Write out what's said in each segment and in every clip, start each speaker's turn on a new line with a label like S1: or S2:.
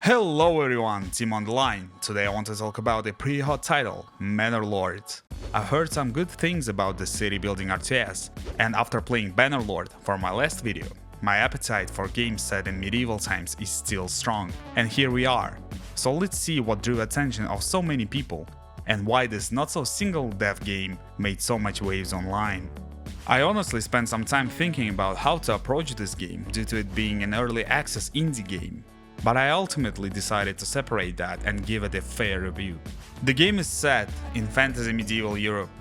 S1: Hello everyone, Team on the line. Today I want to talk about a pretty hot title, Manor Lords. I've heard some good things about the city building RTS, and after playing Manor Lord for my last video, my appetite for games set in medieval times is still strong, and here we are. So let's see what drew attention of so many people, and why this not so single dev game made so much waves online. I honestly spent some time thinking about how to approach this game due to it being an early access indie game, but I ultimately decided to separate that and give it a fair review. The game is set in fantasy medieval Europe.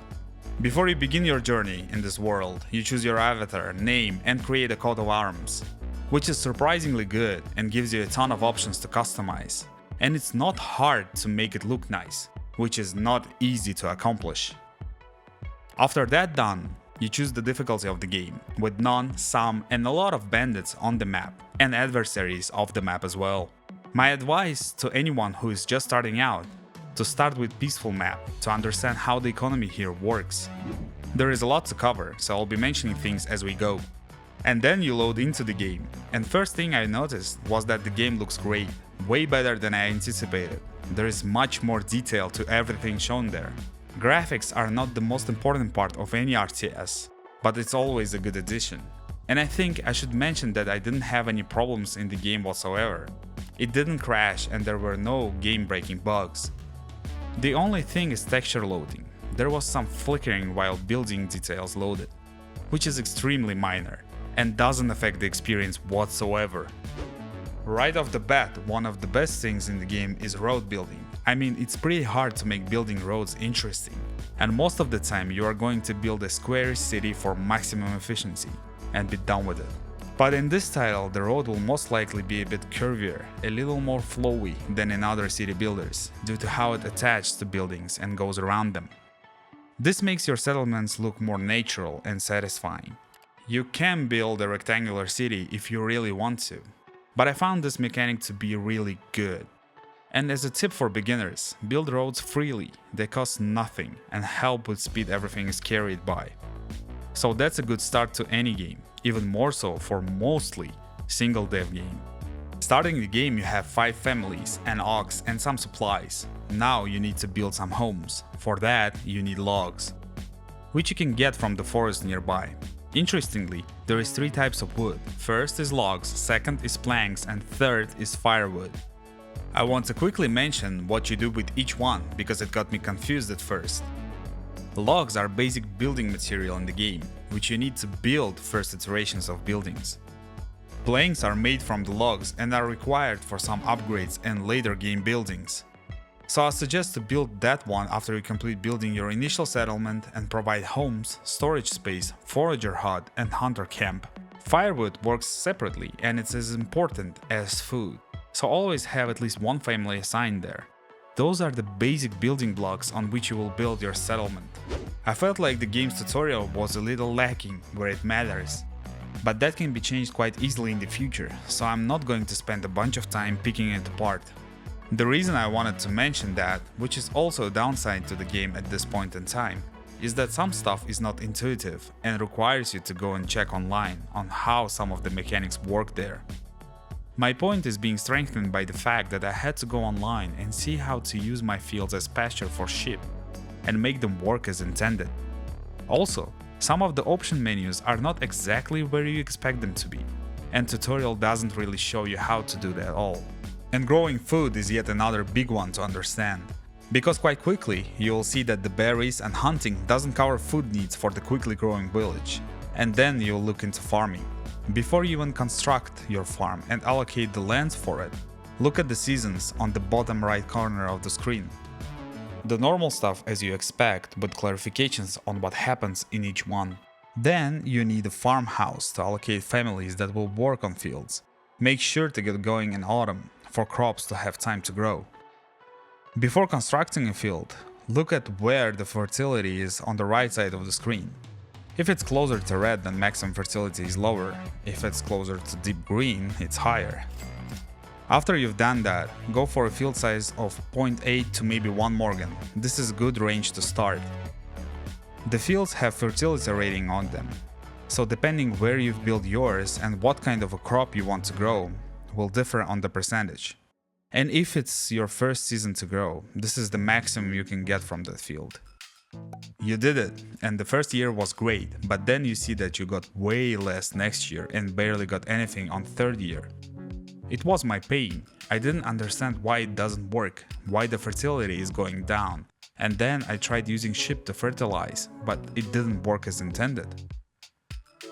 S1: Before you begin your journey in this world, you choose your avatar, name, and create a coat of arms, which is surprisingly good and gives you a ton of options to customize. And it's not hard to make it look nice, which is not easy to accomplish. After that done, you choose the difficulty of the game, with none, some, and a lot of bandits on the map, and adversaries off the map as well. My advice to anyone who is just starting out, to start with peaceful map to understand how the economy here works. There is a lot to cover, so I'll be mentioning things as we go. And then you load into the game, and first thing I noticed was that the game looks great, way better than I anticipated. There is much more detail to everything shown there. Graphics are not the most important part of any RTS, but it's always a good addition. And I think I should mention that I didn't have any problems in the game whatsoever. It didn't crash and there were no game-breaking bugs. The only thing is texture loading. There was some flickering while building details loaded, which is extremely minor and doesn't affect the experience whatsoever. Right off the bat, one of the best things in the game is road building. I mean, it's pretty hard to make building roads interesting, and most of the time you are going to build a square city for maximum efficiency and be done with it. But in this title, the road will most likely be a bit curvier, a little more flowy than in other city builders, due to how it attaches to buildings and goes around them. This makes your settlements look more natural and satisfying. You can build a rectangular city if you really want to, but I found this mechanic to be really good. And as a tip for beginners, build roads freely, they cost nothing and help with speed everything is carried by. So that's a good start to any game, even more so for mostly single dev game. Starting the game you have 5 families, an ox and some supplies. Now you need to build some homes. For that you need logs, which you can get from the forest nearby. Interestingly, there is 3 types of wood. First is logs, second is planks, and third is firewood. I want to quickly mention what you do with each one because it got me confused at first. Logs are basic building material in the game, which you need to build first iterations of buildings. Planks are made from the logs and are required for some upgrades and later game buildings. So I suggest to build that one after you complete building your initial settlement and provide homes, storage space, forager hut, and hunter camp. Firewood works separately and it's as important as food, so always have at least one family assigned there. Those are the basic building blocks on which you will build your settlement. I felt like the game's tutorial was a little lacking where it matters, but that can be changed quite easily in the future, so I'm not going to spend a bunch of time picking it apart. The reason I wanted to mention that, which is also a downside to the game at this point in time, is that some stuff is not intuitive and requires you to go and check online on how some of the mechanics work there. My point is being strengthened by the fact that I had to go online and see how to use my fields as pasture for sheep and make them work as intended. Also, some of the option menus are not exactly where you expect them to be, and tutorial doesn't really show you how to do that at all. And growing food is yet another big one to understand, because quite quickly you'll see that the berries and hunting doesn't cover food needs for the quickly growing village, and then you'll look into farming. Before you even construct your farm and allocate the lands for it, look at the seasons on the bottom right corner of the screen. The normal stuff as you expect, but clarifications on what happens in each one. Then you need a farmhouse to allocate families that will work on fields. Make sure to get going in autumn for crops to have time to grow. Before constructing a field, look at where the fertility is on the right side of the screen. If it's closer to red, then maximum fertility is lower. If it's closer to deep green, it's higher. After you've done that, go for a field size of 0.8 to maybe 1 morgan. This is a good range to start. The fields have fertility rating on them, so depending where you've built yours and what kind of a crop you want to grow will differ on the percentage. And if it's your first season to grow, this is the maximum you can get from that field. You did it, and the first year was great, but then you see that you got way less next year and barely got anything on third year. It was my pain. I didn't understand why it doesn't work, why the fertility is going down, and then I tried using ship to fertilize, but it didn't work as intended.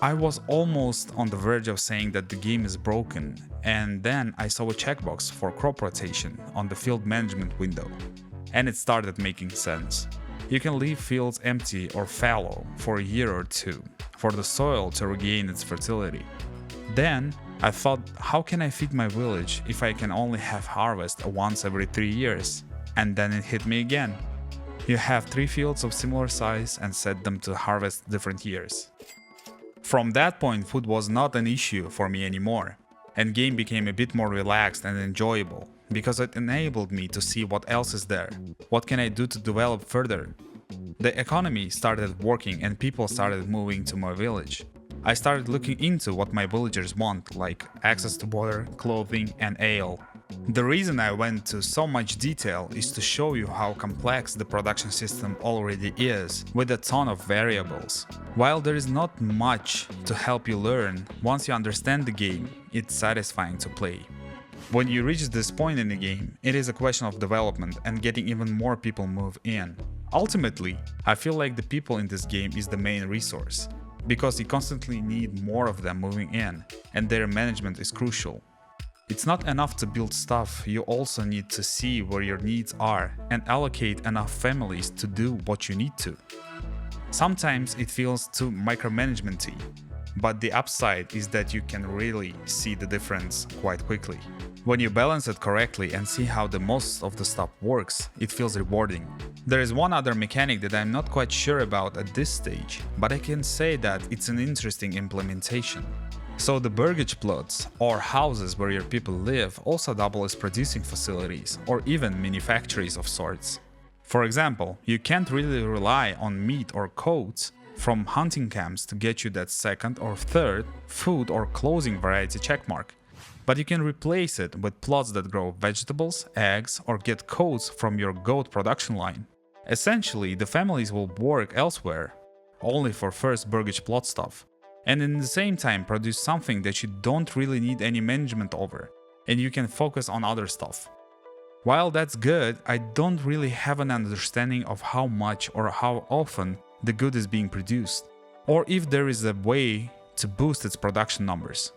S1: I was almost on the verge of saying that the game is broken, and then I saw a checkbox for crop rotation on the field management window, and it started making sense. You can leave fields empty or fallow for a year or two, for the soil to regain its fertility. Then I thought, how can I feed my village if I can only have harvest once every 3 years? And then it hit me again. You have 3 fields of similar size and set them to harvest different years. From that point, food was not an issue for me anymore, and game became a bit more relaxed and enjoyable, because it enabled me to see what else is there, what can I do to develop further. The economy started working and people started moving to my village. I started looking into what my villagers want, like access to water, clothing, and ale. The reason I went to so much detail is to show you how complex the production system already is, with a ton of variables. While there is not much to help you learn, once you understand the game, it's satisfying to play. When you reach this point in the game, it is a question of development and getting even more people move in. Ultimately, I feel like the people in this game is the main resource, because you constantly need more of them moving in, and their management is crucial. It's not enough to build stuff, you also need to see where your needs are and allocate enough families to do what you need to. Sometimes it feels too micromanagementy, but the upside is that you can really see the difference quite quickly. When you balance it correctly and see how the most of the stuff works, it feels rewarding. There is one other mechanic that I'm not quite sure about at this stage, but I can say that it's an interesting implementation. So the burgage plots, or houses where your people live, also double as producing facilities, or even mini factories of sorts. For example, you can't really rely on meat or coats from hunting camps to get you that second or third food or clothing variety checkmark, but you can replace it with plots that grow vegetables, eggs, or get coats from your goat production line. Essentially, the families will work elsewhere, only for first burgage plot stuff, and in the same time produce something that you don't really need any management over, and you can focus on other stuff. While that's good, I don't really have an understanding of how much or how often the good is being produced, or if there is a way to boost its production numbers.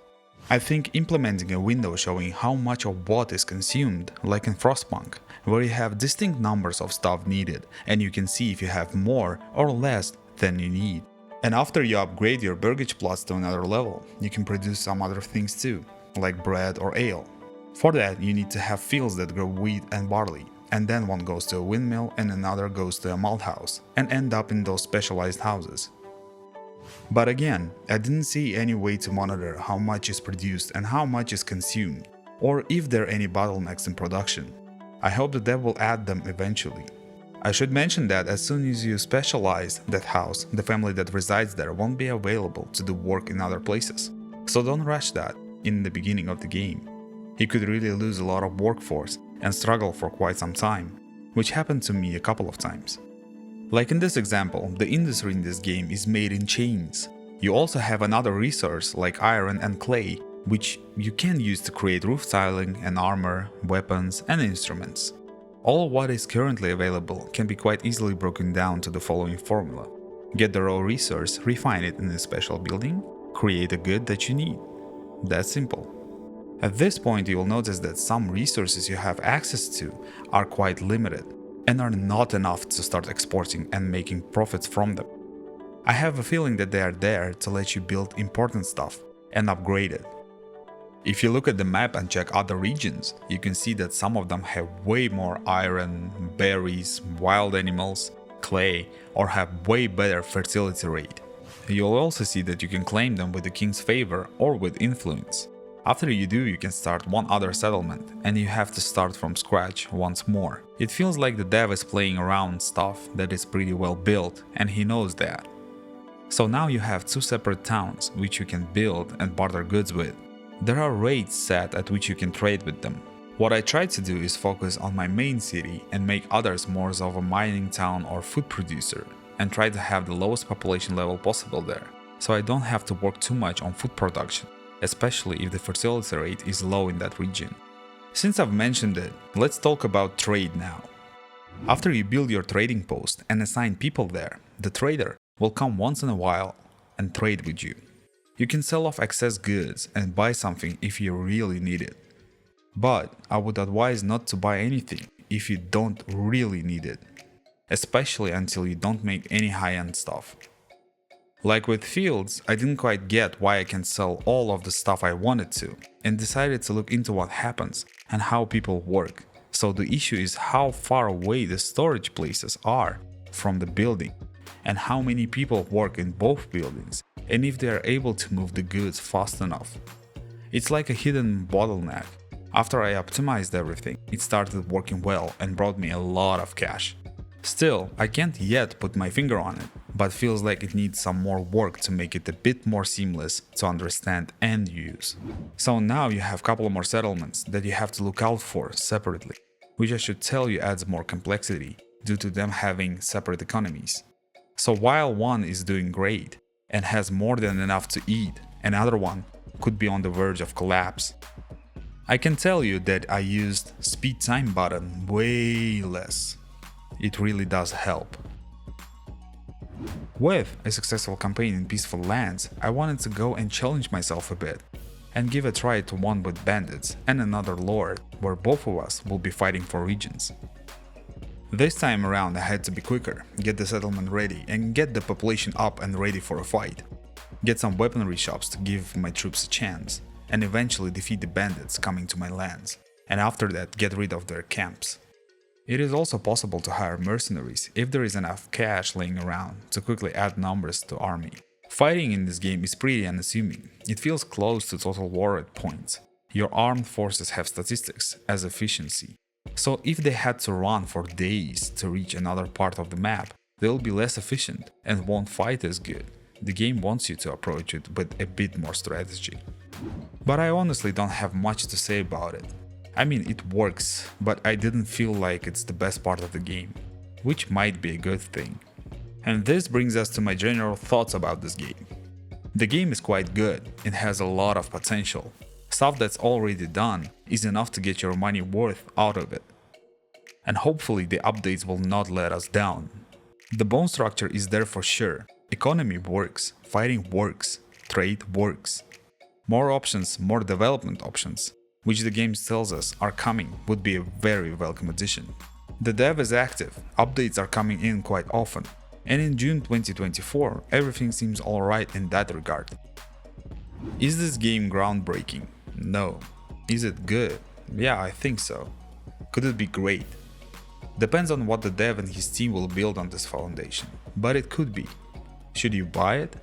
S1: I think implementing a window showing how much of what is consumed, like in Frostpunk, where you have distinct numbers of stuff needed, and you can see if you have more or less than you need. And after you upgrade your burgage plots to another level, you can produce some other things too, like bread or ale. For that, you need to have fields that grow wheat and barley, and then one goes to a windmill and another goes to a malt house, and end up in those specialized houses. But again, I didn't see any way to monitor how much is produced and how much is consumed, or if there are any bottlenecks in production. I hope that they will add them eventually. I should mention that as soon as you specialize that house, the family that resides there won't be available to do work in other places. So don't rush that in the beginning of the game. You could really lose a lot of workforce and struggle for quite some time, which happened to me a couple of times. Like in this example, the industry in this game is made in chains. You also have another resource like iron and clay, which you can use to create roof tiling and armor, weapons and instruments. All of what is currently available can be quite easily broken down to the following formula. Get the raw resource, refine it in a special building, create a good that you need. That's simple. At this point you will notice that some resources you have access to are quite limited and are not enough to start exporting and making profits from them. I have a feeling that they are there to let you build important stuff and upgrade it. If you look at the map and check other regions, you can see that some of them have way more iron, berries, wild animals, clay, or have way better fertility rate. You'll also see that you can claim them with the king's favor or with influence. After you do, you can start one other settlement, and you have to start from scratch once more. It feels like the dev is playing around stuff that is pretty well built, and he knows that. So now you have 2 separate towns which you can build and barter goods with. There are rates set at which you can trade with them. What I try to do is focus on my main city and make others more of a mining town or food producer, and try to have the lowest population level possible there, so I don't have to work too much on food production, especially if the fertility rate is low in that region. Since I've mentioned it, let's talk about trade now. After you build your trading post and assign people there, the trader will come once in a while and trade with you. You can sell off excess goods and buy something if you really need it. But I would advise not to buy anything if you don't really need it, especially until you don't make any high-end stuff. Like with fields, I didn't quite get why I can sell all of the stuff I wanted to, and decided to look into what happens and how people work. So the issue is how far away the storage places are from the building, and how many people work in both buildings, and if they are able to move the goods fast enough. It's like a hidden bottleneck. After I optimized everything, it started working well and brought me a lot of cash. Still, I can't yet put my finger on it, but feels like it needs some more work to make it a bit more seamless to understand and use. So now you have a couple more settlements that you have to look out for separately, which I should tell you adds more complexity due to them having separate economies. So while one is doing great and has more than enough to eat, another one could be on the verge of collapse. I can tell you that I used speed time button way less. It really does help. With a successful campaign in peaceful lands, I wanted to go and challenge myself a bit and give a try to one with bandits and another lord where both of us will be fighting for regions. This time around I had to be quicker, get the settlement ready and get the population up and ready for a fight. Get some weaponry shops to give my troops a chance, and eventually defeat the bandits coming to my lands, and after that get rid of their camps. It is also possible to hire mercenaries if there is enough cash laying around to quickly add numbers to army. Fighting in this game is pretty unassuming. It feels close to Total War at points. Your armed forces have statistics as efficiency. So if they had to run for days to reach another part of the map, they'll be less efficient and won't fight as good. The game wants you to approach it with a bit more strategy. But I honestly don't have much to say about it. I mean, it works, but I didn't feel like it's the best part of the game, which might be a good thing. And this brings us to my general thoughts about this game. The game is quite good, it has a lot of potential. Stuff that's already done is enough to get your money worth out of it. And hopefully the updates will not let us down. The bone structure is there for sure, economy works, fighting works, trade works. More options, more development options, which the game tells us are coming, would be a very welcome addition. The dev is active, updates are coming in quite often, and in June 2024 everything seems alright in that regard. Is this game groundbreaking? No. Is it good? Yeah, I think so. Could it be great? Depends on what the dev and his team will build on this foundation, but it could be. Should you buy it?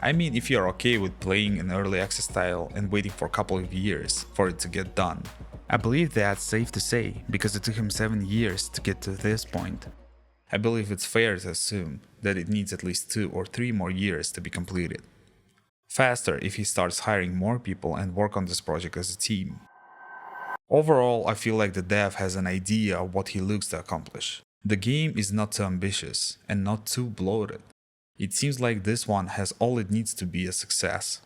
S1: I mean, if you're okay with playing an early access style and waiting for a couple of years for it to get done. I believe that's safe to say, because it took him 7 years to get to this point. I believe it's fair to assume that it needs at least 2 or 3 more years to be completed. Faster if he starts hiring more people and work on this project as a team. Overall, I feel like the dev has an idea of what he looks to accomplish. The game is not too ambitious and not too bloated. It seems like this one has all it needs to be a success.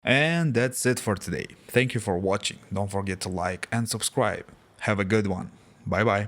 S1: And that's it for today. Thank you for watching. Don't forget to like and subscribe. Have a good one. Bye bye.